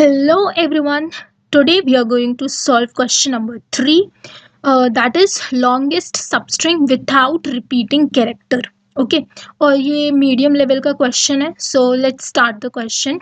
Hello everyone. Today we are going to solve question number 3, that is longest substring without repeating character. Okay, और ये medium level का question है. So let's start the question.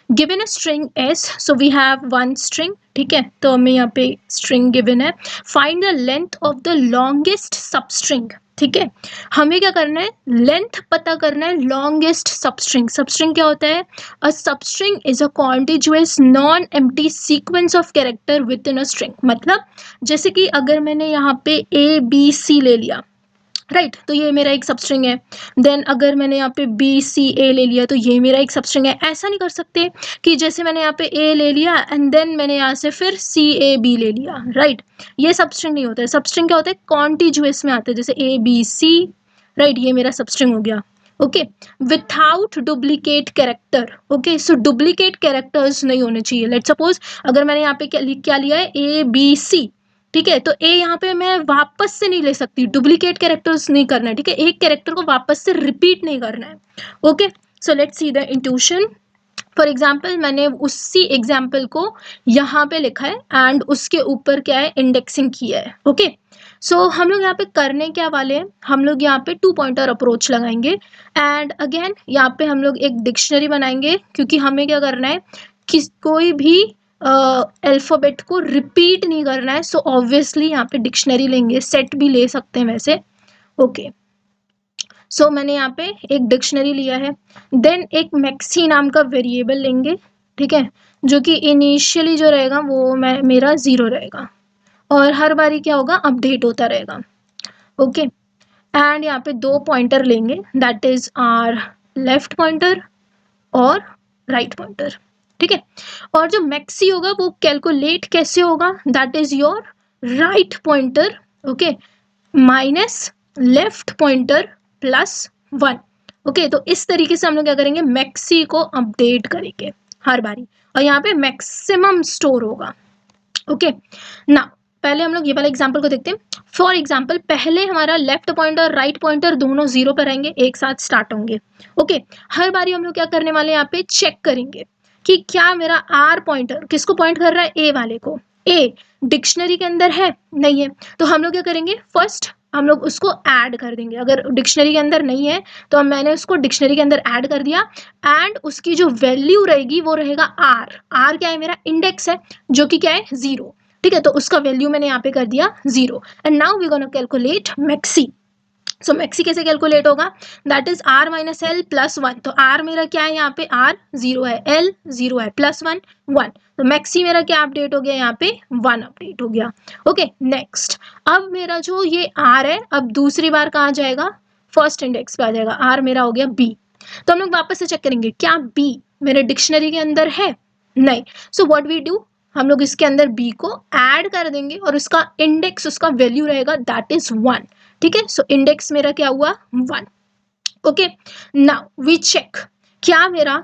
Given a string s, so we have one string. ठीक है, तो हमें यहाँ पे string given है. Find the length of the longest substring. ठीक है, हमें क्या करना है, लेंथ पता करना है लॉन्गेस्ट सबस्ट्रिंग. सबस्ट्रिंग क्या होता है? A substring is a contiguous non empty sequence of character within a string. मतलब जैसे कि अगर मैंने यहाँ पे ए बी सी ले लिया, राइट, तो ये मेरा एक सबस्ट्रिंग है. देन अगर मैंने यहाँ पे बी सी ए ले लिया तो ये मेरा एक सबस्ट्रिंग है. ऐसा नहीं कर सकते कि जैसे मैंने यहाँ पे ए ले लिया एंड देन मैंने यहाँ से फिर सी ए बी ले लिया, राइट. ये सबस्ट्रिंग नहीं होता है. सबस्ट्रिंग क्या होता है? कॉन्टिग्युअस में आता है, जैसे ए बी सी, राइट. ये मेरा सबस्ट्रिंग हो गया. Okay, without duplicate character. Okay, so duplicate characters नहीं होने चाहिए. लेट सपोज अगर मैंने यहाँ पे क्या लिया है, ए बी सी, ठीक है, तो ए यहाँ पे मैं वापस से नहीं ले सकती. डुप्लीकेट कैरेक्टर्स नहीं करना है, ठीक है. एक कैरेक्टर को वापस से रिपीट नहीं करना है. Okay, so let's see the intuition. For example मैंने उसी एग्जाम्पल को यहाँ पे लिखा है एंड उसके ऊपर क्या है, इंडेक्सिंग किया है. ओके, सो हम लोग यहाँ पे करने क्या वाले हैं, हम लोग यहाँ पे 2 पॉइंटर अप्रोच लगाएंगे एंड अगेन यहाँ पे हम लोग एक डिक्शनरी बनाएंगे, क्योंकि हमें क्या करना है कि कोई भी अल्फ़ाबेट को रिपीट नहीं करना है. सो ऑब्वियसली यहाँ पे डिक्शनरी लेंगे, सेट भी ले सकते हैं वैसे. ओके, सो मैंने यहाँ पे एक डिक्शनरी लिया है. देन एक मैक्सी नाम का वेरिएबल लेंगे, ठीक है, जो कि इनिशियली जो रहेगा वो मेरा 0 रहेगा और हर बारी क्या होगा, अपडेट होता रहेगा. ओके, एंड यहाँ पे 2 पॉइंटर लेंगे, that is R left pointer और राइट पॉइंटर. ठीक है, और जो मैक्सी होगा वो कैलकुलेट कैसे होगा, that is your write pointer, okay, minus left pointer plus 1. Okay, तो इस तरीके से हम लोग क्या करेंगे, मैक्सी को अपडेट करेंगे हर बारी और यहाँ पे मैक्सिमम स्टोर होगा. ओके, ना पहले हम लोग ये वाला एग्जाम्पल को देखते हैं. फॉर एग्जाम्पल पहले हमारा लेफ्ट पॉइंटर और राइट पॉइंटर दोनों 0 पर रहेंगे, एक साथ स्टार्ट होंगे. ओके, हर बारी हम लोग क्या करने वाले हैं, यहाँ पे चेक करेंगे कि क्या मेरा आर पॉइंटर किसको पॉइंट कर रहा है, ए वाले को. ए डिक्शनरी के अंदर है, नहीं है, तो हम लोग क्या करेंगे, फर्स्ट हम लोग उसको ऐड कर देंगे. अगर डिक्शनरी के अंदर नहीं है तो मैंने उसको डिक्शनरी के अंदर ऐड कर दिया एंड उसकी जो वैल्यू रहेगी वो रहेगा आर. आर क्या है, मेरा इंडेक्स है, जो कि क्या है, 0. ठीक है, तो उसका वैल्यू मैंने यहाँ पे कर दिया 0 and now we gonna calculate maxi. So maxi कैसे कैलकुलेट होगा, that is R minus L plus 1. तो आर मेरा क्या है, यहाँ पे आर 0 है, एल 0 है, प्लस 1 1. तो मैक्सी मेरा क्या अपडेट हो गया, यहाँ पे 1 अपडेट हो गया. ओके, नेक्स्ट अब मेरा जो ये आर है, अब दूसरी बार कहाँ जाएगा, फर्स्ट इंडेक्स पे आ जाएगा. आर मेरा हो गया बी. तो हम लोग वापस से चेक करेंगे क्या बी मेरे डिक्शनरी के अंदर है, नहीं. सो व्हाट वी डू, हम लोग इसके अंदर b को ऐड कर देंगे और उसका इंडेक्स, उसका वैल्यू रहेगा दैट इज 1. ठीक है, सो इंडेक्स मेरा क्या हुआ, 1. ओके, नाउ वी चेक क्या मेरा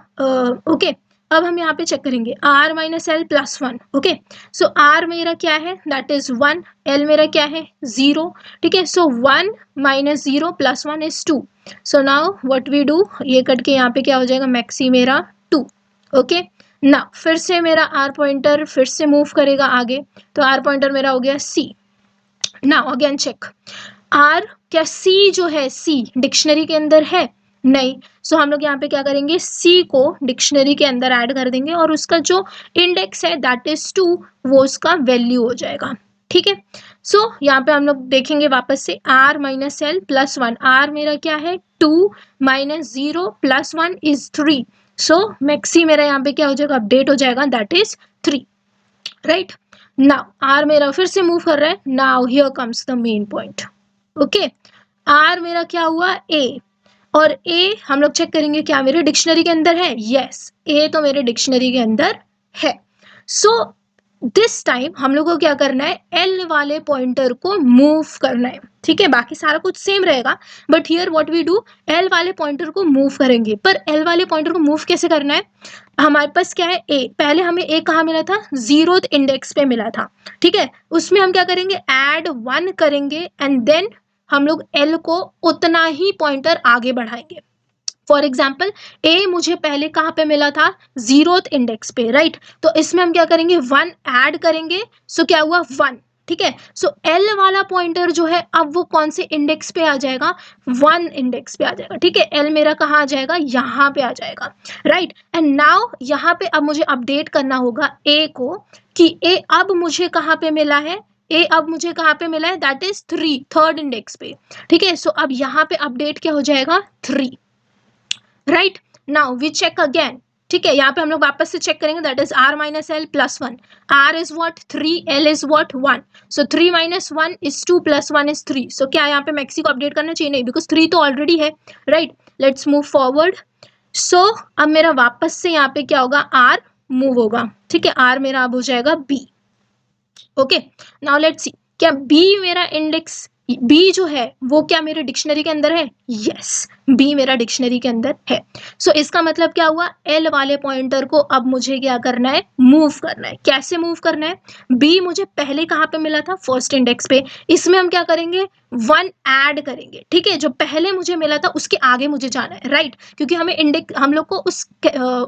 ओके, अब हम यहाँ पे चेक करेंगे r minus L plus 1. Okay, so r मेरा क्या है, दैट इज 1, l मेरा क्या है, 0. ठीक है, so 1 minus 0 plus 1 is 2. So now what we do, ये कट के यहाँ पे क्या हो जाएगा, मैक्सी मेरा 2. ओके, ना फिर से मेरा आर पॉइंटर फिर से मूव करेगा आगे, तो आर पॉइंटर मेरा हो गया सी. नाउ अगेन चेक, आर क्या सी जो है, सी डिक्शनरी के अंदर है, नहीं. सो हम लोग यहाँ पे क्या करेंगे, सी को डिक्शनरी के अंदर ऐड कर देंगे और उसका जो इंडेक्स है दैट इज 2, वो उसका वैल्यू हो जाएगा. ठीक है, सो यहाँ पे हम लोग देखेंगे वापस से R minus L plus 1. R मेरा क्या है, 2 minus 0 plus 1 is 3. So maxi मेरा यहाँ पे क्या हो जाएगा, अपडेट हो जाएगा, that is 3. Right, now R मेरा फिर से मूव कर रहा है. Now here comes the main point. Okay, R मेरा क्या हुआ, ए, और ए हम लोग चेक करेंगे क्या मेरे डिक्शनरी के अंदर है, यस, ए तो मेरे डिक्शनरी के अंदर है. सो दिस टाइम हम लोग को क्या करना है, एल वाले पॉइंटर को मूव करना है. ठीक है, बाकी सारा कुछ सेम रहेगा, but here what we do, L वाले पॉइंटर को मूव करेंगे. पर एल वाले पॉइंटर को मूव कैसे करना है, हमारे पास क्या है, ए, पहले हमें ए कहाँ मिला था, 0th इंडेक्स पे मिला था. ठीक है, उसमें हम क्या करेंगे, ऐड 1 करेंगे एंड देन हम लोग एल को उतना ही पॉइंटर आगे बढ़ाएंगे. फॉर एग्जाम्पल ए मुझे पहले कहाँ पे मिला था, 0th इंडेक्स पे, राइट। तो इसमें हम क्या करेंगे, 1 ऐड करेंगे, सो क्या हुआ 1, ठीक है। सो एल वाला पॉइंटर जो है अब वो कौन से इंडेक्स पे आ जाएगा, 1 इंडेक्स पे आ जाएगा, ठीक है। एल मेरा कहाँ आ जाएगा, यहाँ पे आ जाएगा, राइट। एंड नाउ यहाँ पे अब मुझे अपडेट करना होगा ए को, कि ए अब मुझे कहाँ पे मिला है, ए अब मुझे कहाँ पे मिला है, दैट इज 3, 3rd इंडेक्स पे, ठीक है। सो अब यहाँ पे अपडेट क्या हो जाएगा, 3, right. Now we check again, ठीक है। यहाँ पे हम लोग वापस से चेक करेंगे, that is r minus L plus 1, r is what 3, l is what 1, so 3 minus 1 is 2 plus 1 is 3। सो क्या यहाँ पे मैक्सी को अपडेट करना चाहिए, नहीं, बिकॉज 3 तो ऑलरेडी है, right. Let's move forward. So अब मेरा वापस से यहाँ पे क्या होगा, r मूव होगा, ठीक है। r मेरा अब हो जाएगा b, ओके। नाउ लेट्स सी, क्या b मेरा इंडेक्स, b जो है वो क्या मेरे डिक्शनरी के अंदर है, यस, b मेरा डिक्शनरी के अंदर है। सो इसका मतलब क्या हुआ, l वाले पॉइंटर को अब मुझे क्या करना है, मूव करना है। कैसे मूव करना है, b मुझे पहले कहाँ पे मिला था, 1st इंडेक्स पे, इसमें हम क्या करेंगे, 1 ऐड करेंगे, ठीक है। जो पहले मुझे मिला था उसके आगे मुझे जाना है, राइट, क्योंकि हमें इंडेक्स, हम लोग को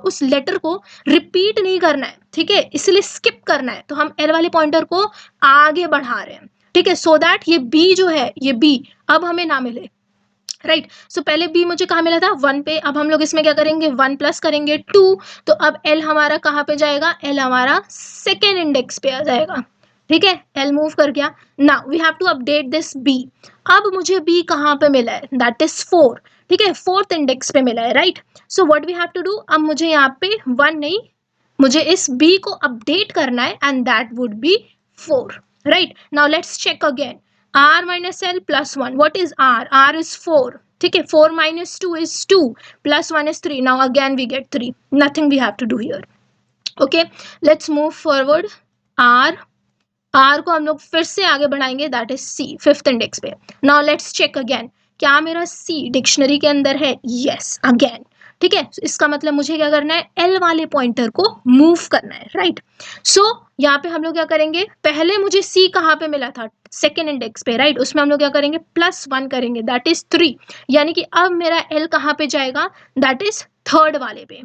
उस लेटर को रिपीट नहीं करना है, ठीक है, इसलिए स्किप करना है। तो हम एल वाले पॉइंटर को आगे बढ़ा रहे हैं, ठीक है, सो दैट ये बी जो है, ये बी अब हमें ना मिले, राइट। सो पहले बी मुझे कहाँ मिला था, 1 पे, अब हम लोग इसमें क्या करेंगे, 1 प्लस करेंगे 2, तो अब एल हमारा कहाँ पे जाएगा, एल हमारा 2nd इंडेक्स पे आ जाएगा, ठीक है। एल मूव कर गया। Now we have to update this B. अब मुझे बी कहाँ पे मिला है, दैट इज 4, ठीक है, 4th इंडेक्स पे मिला है, right. So what we have to do, अब मुझे यहाँ पे 1 नहीं, मुझे इस b को अपडेट करना है, and that would be 4, right. Now let's check again, r minus l plus 1, what is r is 4, ठीक है, 4 minus 2 is 2 plus 1 is 3, now again we get 3, nothing we have to do here, okay। let's move forward, r को हम लोग फिर से आगे बढ़ाएंगे, that is c, 5th index पे। नाउ लेट्स चेक अगेन, क्या मेरा c डिक्शनरी के अंदर है, यस, अगेन, ठीक है। इसका मतलब मुझे क्या करना है, एल वाले पॉइंटर को मूव करना है, राइट। सो यहाँ पे हम लोग क्या करेंगे, पहले मुझे c कहाँ पे मिला था, 2nd इंडेक्स पे, राइट। उसमें हम लोग क्या करेंगे, +1 करेंगे, दैट इज 3, यानी कि अब मेरा l कहाँ पे जाएगा, दैट इज 3rd वाले पे,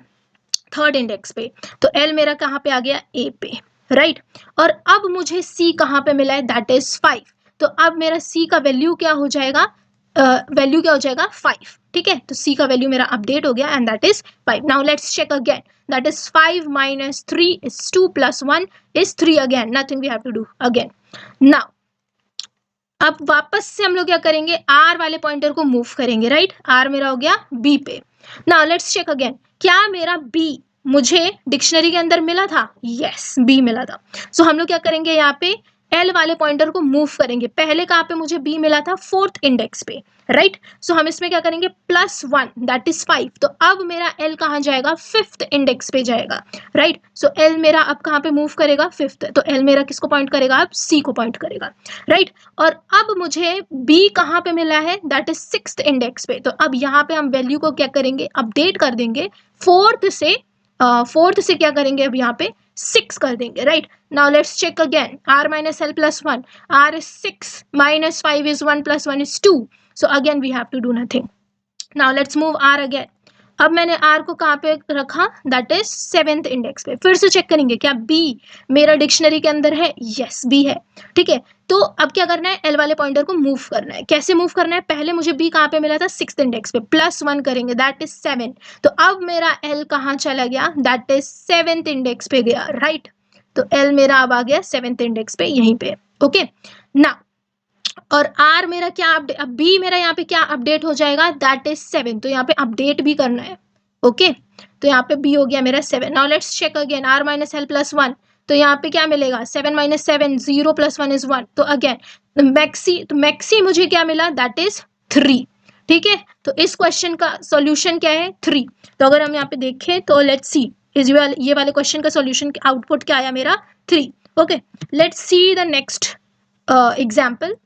3rd इंडेक्स पे। तो l मेरा कहाँ पे आ गया, a पे, राइट। और अब मुझे c कहाँ पे मिला है, दैट इज 5, तो अब मेरा c का वैल्यू क्या हो जाएगा, वैल्यू क्या हो जाएगा, 5, ठीक है। तो c का वैल्यू मेरा अपडेट हो गया, and that is 5। Now let's check again, that is 5 minus 3 is 2 plus 1 is 3 again, nothing we have to do again। now अब वापस से हम लोग क्या करेंगे, r वाले पॉइंटर को मूव करेंगे, राइट। r मेरा हो गया b पे। नाउ लेट्स चेक अगेन, क्या मेरा b मुझे डिक्शनरी के अंदर मिला था, यस, b मिला था। सो हम लोग क्या करेंगे, यहाँ पे l वाले पॉइंटर को मूव करेंगे, पहले कहाँ पे मुझे b मिला था, 4th इंडेक्स पे, राइट। सो हम इसमें क्या करेंगे, +1, दैट इज 5, तो अब मेरा l कहाँ जाएगा, 5th इंडेक्स पे जाएगा, राइट। सो l मेरा अब कहाँ पे मूव करेगा, 5th, तो l मेरा किसको पॉइंट करेगा, अब c को पॉइंट करेगा, राइट। और अब मुझे b कहाँ पे मिला है, दैट इज 6th इंडेक्स पे, तो अब यहाँ पे हम वैल्यू को क्या करेंगे, अपडेट कर देंगे, 4th से क्या करेंगे, अब यहाँ पे 6 कर देंगे, right. Now let's check again, r minus l plus 1, r is 6 minus 5 is 1 plus 1 is 2, so again we have to do nothing। now let's move r again। अब मैंने r को कहाँ पे रखा, दैट इज 7th इंडेक्स पे। फिर से check करेंगे, क्या b मेरा डिक्शनरी के अंदर है, यस, b है, ठीक है। तो अब क्या करना है, l वाले पॉइंटर को मूव करना है। कैसे मूव करना है, पहले मुझे b कहाँ पे मिला था, 6th इंडेक्स पे, +1 करेंगे, दैट इज 7, तो अब मेरा l कहाँ चला गया, दैट इज 7th इंडेक्स पे गया, राइट। तो l मेरा अब आ गया 7th इंडेक्स पे, यहीं पे, ओके। ना और r मेरा क्या अपडेट, अब b मेरा यहाँ पे क्या अपडेट हो जाएगा, दैट इज 7, तो यहाँ पे अपडेट भी करना है, ओके। तो यहाँ पे b हो गया मेरा 7। Now let's check again, r minus l plus 1, तो यहाँ पे क्या मिलेगा, 7 minus 7, 0 plus 1 is 1, तो अगेन मैक्सी मुझे क्या मिला, दैट इज 3, ठीक है। तो इस क्वेश्चन का सॉल्यूशन क्या है, 3। तो अगर हम यहाँ पे देखें तो लेट्स सी, ये वाले क्वेश्चन का सॉल्यूशन आउटपुट क्या आया मेरा, 3, okay. Let's see the next example,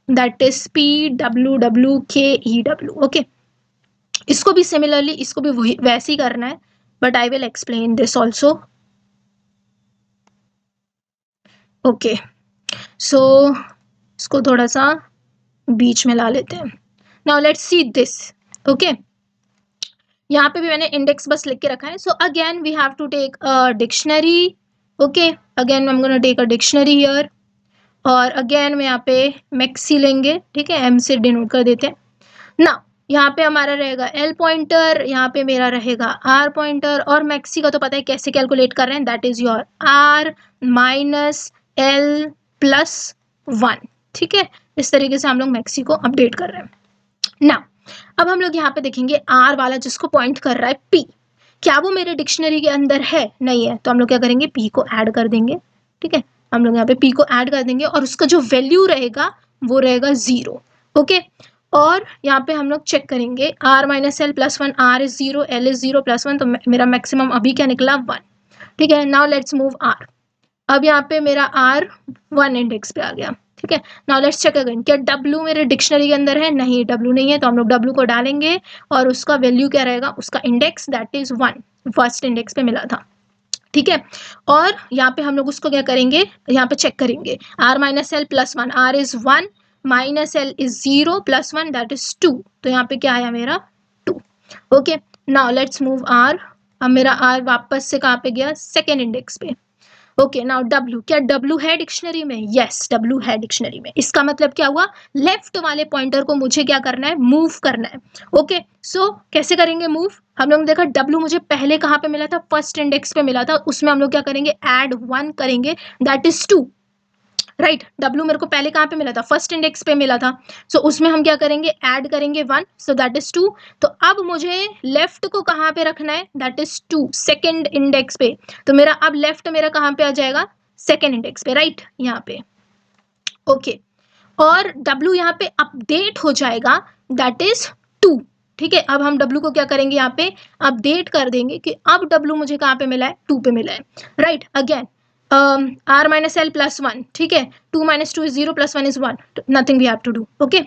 that is PWWKEW, okay. इसको भी सिमिलरली, इसको भी वैसे ही करना है, but I will explain this also, okay. So इसको थोड़ा सा बीच में ला लेते हैं। Now let's see this, okay. यहाँ पे भी मैंने इंडेक्स बस लिख के रखा है. So again we have to take a dictionary. Okay, again I am gonna take a dictionary here. और अगेन में यहाँ पे मैक्सी लेंगे. ठीक है, एम से डिनोट कर देते हैं ना. यहाँ पे हमारा रहेगा एल पॉइंटर, यहाँ पे मेरा रहेगा आर पॉइंटर. और मैक्सी का तो पता है कैसे कैलकुलेट कर रहे हैं, that is your R minus L plus 1. ठीक है, इस तरीके से हम लोग मैक्सी को अपडेट कर रहे हैं ना. अब हम लोग यहाँ पे देखेंगे आर वाला जिसको पॉइंट कर रहा है पी, क्या वो मेरे डिक्शनरी के अंदर है? नहीं है, तो हम लोग क्या करेंगे, पी को ऐड कर देंगे. ठीक है, हम लोग यहाँ पे पी को ऐड कर देंगे और उसका जो वैल्यू रहेगा वो रहेगा 0. ओके, और यहाँ पे हम लोग चेक करेंगे R minus L plus 1, R is 0, L is 0 plus 1, तो मेरा मैक्सिमम अभी क्या निकला 1. ठीक है, नाउ लेट्स मूव आर. अब यहाँ पे मेरा आर 1 इंडेक्स पे आ गया. ठीक है, नाउ लेट्स चेक अगेन, क्या W मेरे डिक्शनरी के अंदर है? नहीं, W नहीं है, तो हम लोग W को डालेंगे और उसका वैल्यू क्या रहेगा, उसका index that is 1, first index पे मिला था. ठीक है, और यहाँ पे हम लोग उसको क्या करेंगे, यहाँ पे चेक करेंगे R minus L plus 1, R is 1 minus L is 0 plus 1 that is 2, तो यहाँ पे क्या आया मेरा 2. Okay, now let's move R. अब मेरा आर वापस से कहाँ पे गया, सेकेंड इंडेक्स पे. ओके, नाउ W, क्या W है डिक्शनरी में? यस, W है डिक्शनरी में. इसका मतलब क्या हुआ, लेफ्ट वाले पॉइंटर को मुझे क्या करना है, मूव करना है. ओके, सो कैसे करेंगे मूव? हम लोग ने देखा W मुझे पहले कहाँ पे मिला था, फर्स्ट इंडेक्स पे मिला था, उसमें हम लोग क्या करेंगे, ऐड 1 करेंगे दैट इज 2. राइट, W मेरे को पहले कहाँ पे मिला था, फर्स्ट इंडेक्स पे मिला था. सो उसमें हम क्या करेंगे, ऐड करेंगे 1, सो दैट इज 2. तो अब मुझे लेफ्ट को कहाँ पे रखना है, दैट इज 2, सेकेंड इंडेक्स पे. तो मेरा अब लेफ्ट मेरा कहाँ पे आ जाएगा, सेकेंड इंडेक्स पे. राइट, यहाँ पे. ओके, और W यहाँ पे अपडेट हो जाएगा दैट इज 2. ठीक है, अब हम W को क्या करेंगे, यहाँ पे अपडेट कर देंगे कि अब W मुझे कहाँ पे मिला है, 2 पे मिला है. Right, again R minus L plus 1. ठीक है, 2 minus 2 is 0 plus 1 is 1, nothing we have to do. Okay,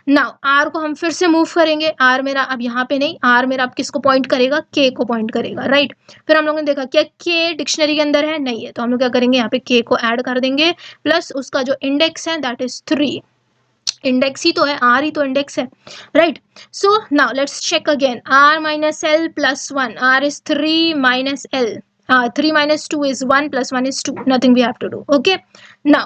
now R को हम फिर से मूव करेंगे. आर मेरा अब यहाँ पे नहीं, आर मेरा अब किसको पॉइंट करेगा, के को पॉइंट करेगा. राइट, फिर हम लोगों ने देखा क्या के डिक्शनरी के अंदर है, नहीं है, तो हम लोग क्या करेंगे, यहाँ पे के को ऐड कर देंगे प्लस उसका जो इंडेक्स है दैट इज 3. इंडेक्स ही तो है, आर ही तो इंडेक्स है. Right, so now let's check again, R minus L plus 1, R is 3 minus L, 3 minus 2 is 1 plus 1 is 2, nothing we have to do. Okay, now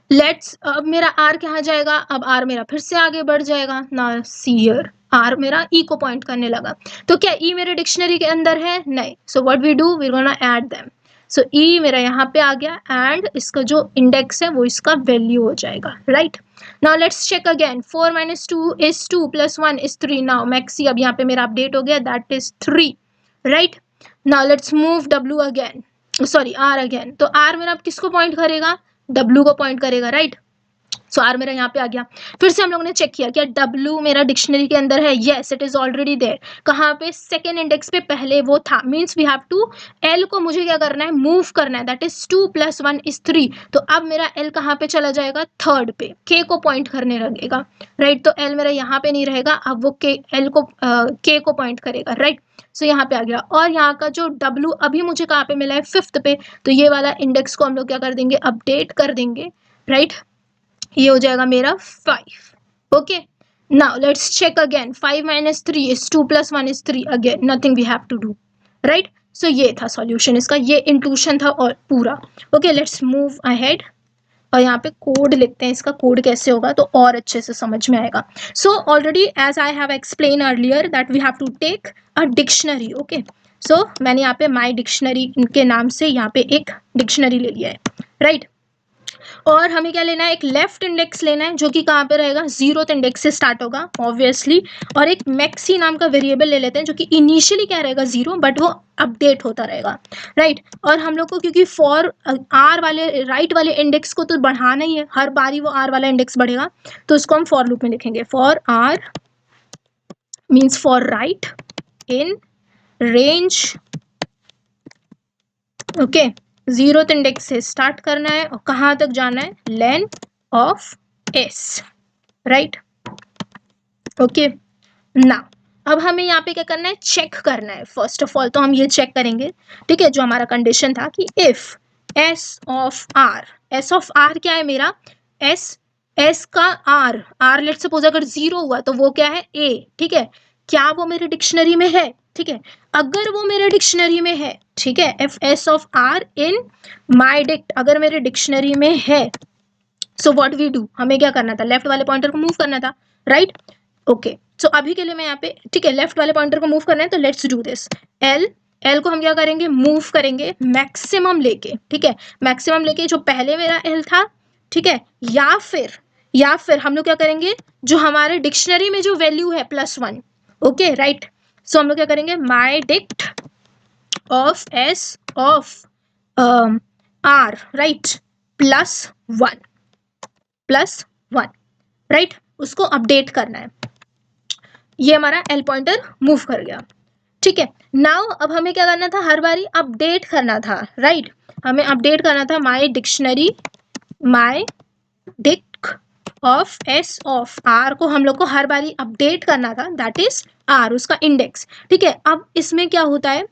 let's, अब मेरा are कहाँ जाएगा, अब are मेरा फिर से आगे बढ़ जाएगा ना. सी हियर, आर मेरा ई को पॉइंट करने लगा, तो क्या ई मेरे डिक्शनरी के अंदर है? नहीं, so what we do, we gonna add them. So E मेरा यहाँ पे आ गया एंड इसका जो इंडेक्स है वो इसका वैल्यू हो जाएगा. Right, now let's check again, 4 minus 2 is 2 plus 1 is 3. Now maxi अब यहाँ पे मेरा अपडेट हो गया that is 3. Right, now let's move W again, sorry R again. तो R मेरा अब किसको पॉइंट करेगा, W को पॉइंट करेगा. राइट, सो R मेरा यहाँ पे आ गया. फिर से हम लोगों ने चेक किया क्या W मेरा डिक्शनरी के अंदर है, yes it is already there. कहाँ पे, सेकेंड इंडेक्स पे पहले वो था, means we have to, L को मुझे क्या करना है, मूव करना है, दैट इज 2 plus 1 is 3. तो अब मेरा L कहाँ पे चला जाएगा, थर्ड पे, K को पॉइंट करने लगेगा. राइट, तो L मेरा यहाँ पे नहीं रहेगा, अब वो L को K को पॉइंट करेगा. राइट, सो यहाँ पे आ गया. और यहाँ का जो W अभी मुझे कहाँ पे मिला है, फिफ्थ पे, तो ये वाला इंडेक्स को हम लोग क्या कर देंगे, अपडेट कर देंगे. राइट, ये हो जाएगा मेरा 5. Okay, now let's check again, 5 minus 3 is 2 plus 1 is 3. Again nothing we have to do. Right, so ये था सॉल्यूशन इसका, ये इंक्लूशन था और पूरा. ओके, लेट्स मूव अहेड और यहाँ पे कोड लिखते हैं, इसका कोड कैसे होगा तो और अच्छे से समझ में आएगा. So already as I have explain earlier that we have to take a dictionary. Okay, so मैंने यहाँ पे माई डिक्शनरी के नाम से यहाँ पे एक डिक्शनरी ले लिया है. राइट, और हमें क्या लेना है, एक लेफ्ट इंडेक्स लेना है जो कि कहाँ पे रहेगा, 0th इंडेक्स से स्टार्ट होगा ऑब्वियसली. और एक मैक्सी नाम का वेरिएबल ले लेते हैं जो कि इनिशियली क्या रहेगा 0, बट वो अपडेट होता रहेगा. राइट, और हम लोग को क्योंकि फॉर आर वाले राइट वाले इंडेक्स को तो बढ़ाना ही है, हर बारी वो आर वाला इंडेक्स बढ़ेगा, तो उसको हम फॉर लूप में लिखेंगे. For R means for right in range. Okay, 0th index से स्टार्ट करना है और कहाँ तक जाना है, len of S. Right, okay, ना अब हमें यहाँ पे क्या करना है, चेक करना है. फर्स्ट ऑफ ऑल तो हम ये चेक करेंगे, ठीक है, जो हमारा कंडीशन था कि इफ एस ऑफ आर क्या है मेरा, एस का आर लेट सपोज अगर 0 हुआ तो वो क्या है, ए. ठीक है, क्या वो मेरे डिक्शनरी में है, ठीक है। अगर वो मेरे डिक्शनरी में है, ठीक है, if S of R in my dict अगर मेरे डिक्शनरी में है, सो व्हाट वी डू, हमें क्या करना था, लेफ्ट वाले पॉइंटर को मूव करना था, राइट। ओके, सो अभी के लिए मैं यहाँ पे, ठीक है, लेफ्ट वाले पॉइंटर को मूव करना है, तो लेट्स डू दिस। एल को हम क्या करेंगे, मूव करेंगे मैक्सिमम लेके, ठीक है, मैक्सिमम लेके जो पहले मेरा एल था, ठीक है, या फिर हम लोग क्या करेंगे, जो हमारे डिक्शनरी में जो वैल्यू है +1, ओके राइट। सो हम लोग क्या करेंगे, my dict of S of R, right, +1 right, उसको अपडेट करना है। ये हमारा एल पॉइंटर मूव कर गया, ठीक है। नाउ अब हमें क्या करना था, हर बारी अपडेट करना था, राइट, हमें अपडेट करना था my dictionary, my dict of S of R को हम लोग को हर बारी अपडेट करना था, दैट इज आर, उसका इंडेक्स, ठीक है। अब इसमें क्या होता है,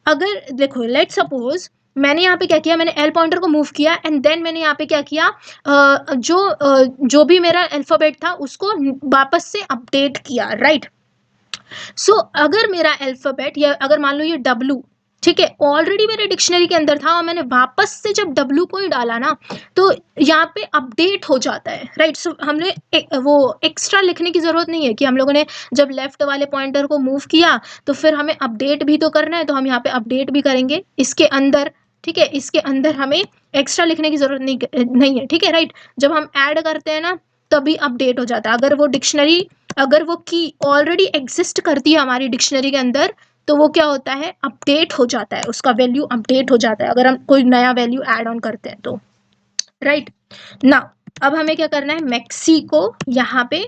अगर देखो लेट सपोज मैंने यहाँ पे क्या किया, मैंने एल पॉइंटर को मूव किया एंड देन मैंने यहाँ पे क्या किया, जो भी मेरा अल्फाबेट था उसको वापस से अपडेट किया, राइट। सो अगर मेरा अल्फाबेट, या अगर मान लो ये डब्लू, ठीक है, ऑलरेडी मेरे डिक्शनरी के अंदर था और मैंने वापस से जब डब्लू को ही डाला ना, तो यहाँ पे अपडेट हो जाता है, राइट। सो हमने वो एक्स्ट्रा लिखने की जरूरत नहीं है कि हम लोगों ने जब लेफ्ट वाले पॉइंटर को मूव किया तो फिर हमें अपडेट भी तो करना है, तो हम यहाँ पे अपडेट भी करेंगे इसके अंदर, ठीक है, इसके अंदर हमें एक्स्ट्रा लिखने की जरूरत नहीं है, ठीक है, राइट। जब हम ऐड करते हैं ना तभी अपडेट हो जाता है, अगर वो डिक्शनरी, अगर वो की ऑलरेडी एग्जिस्ट करती है हमारी डिक्शनरी के अंदर, तो वो क्या होता है, अपडेट हो जाता है, उसका वैल्यू अपडेट हो जाता है अगर हम कोई नया वैल्यू ऐड ऑन करते हैं तो, राइट। नाउ अब हमें क्या करना है, मैक्सी को यहाँ पे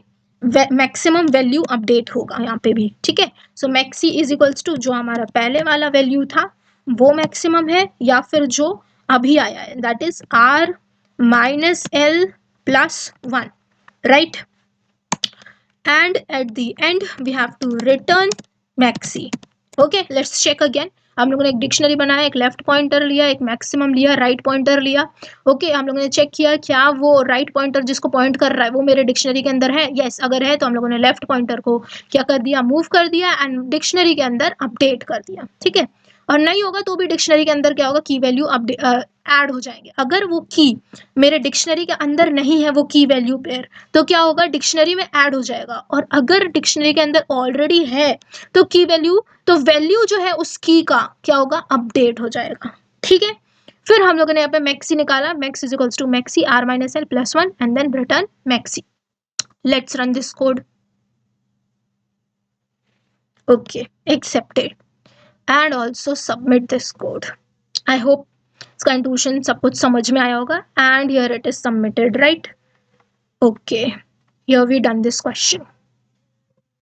मैक्सिमम वैल्यू अपडेट होगा यहाँ पे भी, ठीक है। सो मैक्सी इज इक्वल्स टू जो हमारा पहले वाला वैल्यू था वो मैक्सिमम है, या फिर जो अभी आया है that is R minus L +1, right, and at the end we have to return maxi. Okay, let's check again. हम लोगों ने एक डिक्शनरी बनाया, एक लेफ्ट पॉइंटर लिया, एक मैक्सिमम लिया, राइट पॉइंटर लिया, ओके। हम लोगों ने चेक किया क्या वो राइट पॉइंटर जिसको पॉइंट कर रहा है वो मेरे डिक्शनरी के अंदर है, यस अगर है तो हम लोगों ने लेफ्ट पॉइंटर को क्या कर दिया, मूव कर दिया एंड डिक्शनरी के अंदर अपडेट कर दिया, ठीक है। और नहीं होगा तो भी डिक्शनरी के अंदर क्या होगा, की वैल्यू ऐड हो जाएंगे। अगर वो की मेरे डिक्शनरी के अंदर नहीं है वो की वैल्यू पेयर, तो क्या होगा, डिक्शनरी में ऐड हो जाएगा। और अगर डिक्शनरी के अंदर ऑलरेडी है तो की वैल्यू, तो वैल्यू जो है उस की का क्या होगा, अपडेट हो जाएगा, ठीक है। फिर हम लोगों ने यहाँ पे मैक्सी निकाला, max is equals to maxi R minus L +1 and then return maxi. Let's run this code. Okay, accepted and also submit this code. I hope इसका इंट्यूशन सब कुछ समझ में आया होगा, and here it is submitted, right. Okay, here we done this question.